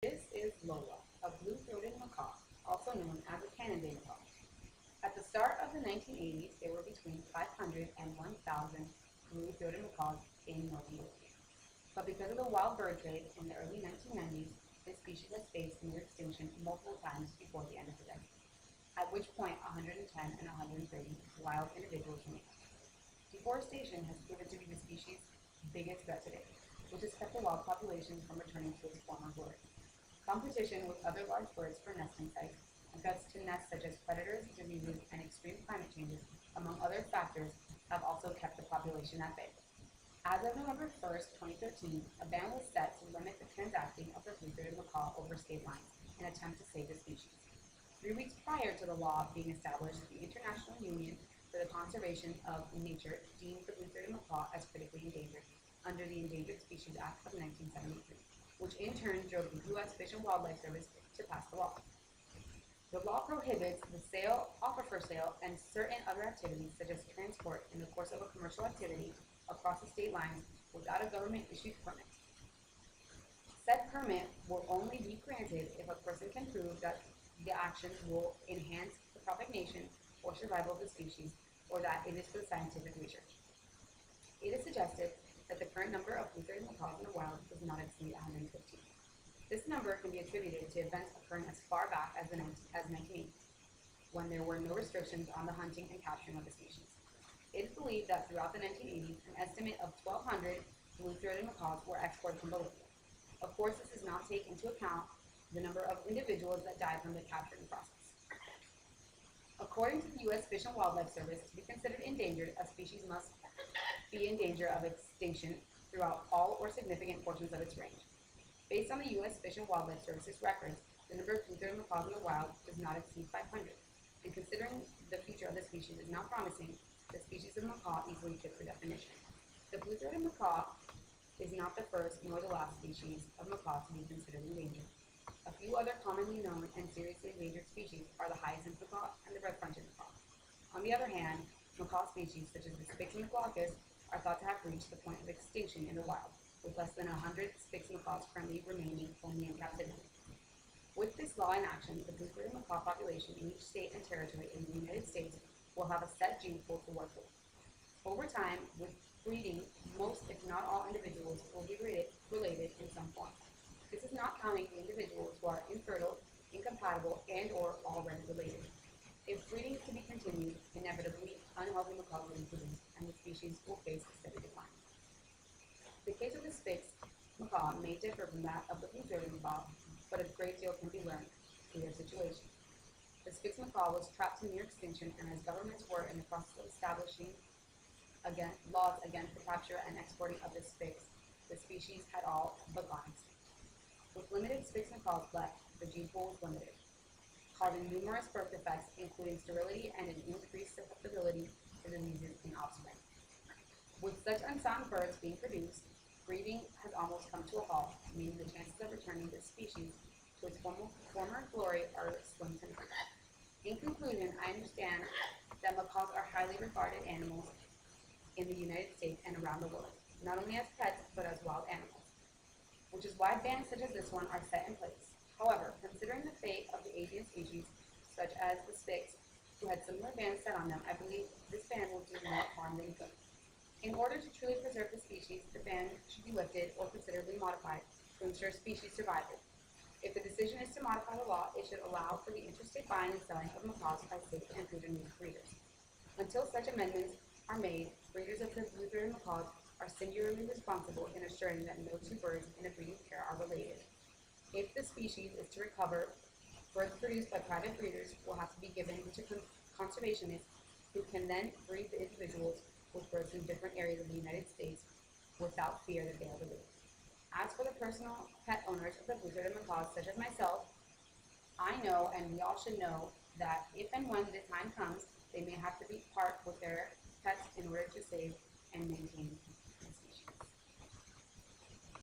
This is Lola, a blue-throated macaw, also known as a Canada macaw. At the start of the 1980s, there were between 500 and 1,000 blue-throated macaws in North America. But because of the wild bird trade in the early 1990s, this species has faced near extinction multiple times before the end of the decade, at which point 110 and 130 wild individuals remain. Deforestation has proven to be the species' biggest threat today, which has kept the wild population from returning to its former glory. Competition with other large birds for nesting sites and threats to nests such as predators, diseases, and extreme climate changes, among other factors, have also kept the population at bay. As of November 1st, 2013, a ban was set to limit the transacting of the blue-throated macaw over state lines in an attempt to save the species. 3 weeks prior to the law being established, the International Union for the Conservation of Nature deemed the blue-throated macaw as critically endangered under the Endangered Species Act of 1973, which in turn drove the U.S. Fish and Wildlife Service to pass the law. The law prohibits the sale, offer for sale, and certain other activities such as transport in the course of a commercial activity across the state lines without a government-issued permit. Said permit will only be granted if a person can prove that the actions will enhance the propagation or survival of the species, or that it is for scientific research. It is suggested that the current number of blue-throated macaws in the wild does not exceed 115. This number can be attributed to events occurring as far back as 1980, when there were no restrictions on the hunting and capturing of the species. It is believed that throughout the 1980s, an estimate of 1,200 blue-throated macaws were exported from Bolivia. Of course, this does not take into account the number of individuals that died from the capturing process. According to the U.S. Fish and Wildlife Service, to be considered endangered, a species must be in danger of extinction throughout all or significant portions of its range. Based on the U.S. Fish and Wildlife Service's records, the number of blue-throated macaws in the wild does not exceed 500, and considering the future of the species is not promising, the species of macaw easily fits the definition. The blue-throated macaw is not the first nor the last species of macaw to be considered endangered. A few other commonly known and seriously endangered species are the hyacinth macaw and the red-fronted macaw. On the other hand, macaw species such as the Spix glaucus are thought to have reached the point of extinction in the wild, with less than 100 Spix macaws currently remaining only in captivity. With this law in action, the blue-throated macaw population in each state and territory in the United States will have a set gene pool to work with. Over time, with breeding, most, if not all, individuals will be related in some form. This is not counting the individuals who are infertile, incompatible, and or already related. If breeding is to be continued, inevitably, unhealthy macaws will be produced, and the species will face a steady decline. The case of the Spix macaw may differ from that of the blue-throated macaw, but a great deal can be learned through their situation. The Spix macaw was trapped to near extinction, and as governments were in the process of establishing laws against the capture and exporting of the Spix, the species had all but gone extinct. With limited Spix macaws left, the gene pool was limited, causing numerous birth defects, including sterility and an increased susceptibility to diseases in offspring. With such unsound birds being produced, breeding has almost come to a halt, meaning the chances of returning this species to its former glory are slim to none. In conclusion, I understand that macaws are highly regarded animals in the United States and around the world, not only as pets, but as wild animals, which is why bans such as this one are set in place. However, considering the fate of the avian species, such as the Spix, who had similar bans set on them, I believe this ban will do more harm than good. In order to truly preserve the species, the ban should be lifted or considerably modified to ensure species survival. If the decision is to modify the law, it should allow for the interstate buying and selling of macaws by safe and prudent breeders. Until such amendments are made, breeders of the blue-throated macaws are singularly responsible in assuring that no two birds in a breeding pair are related. If the species is to recover, birds produced by private breeders will have to be given to conservationists who can then breed the individuals with birds from different areas of the United States without fear that they are related. As for the personal pet owners of the blue-throated macaws, such as myself, I know, and we all should know, that if and when the time comes, they may have to be part with their pets in order to save and maintain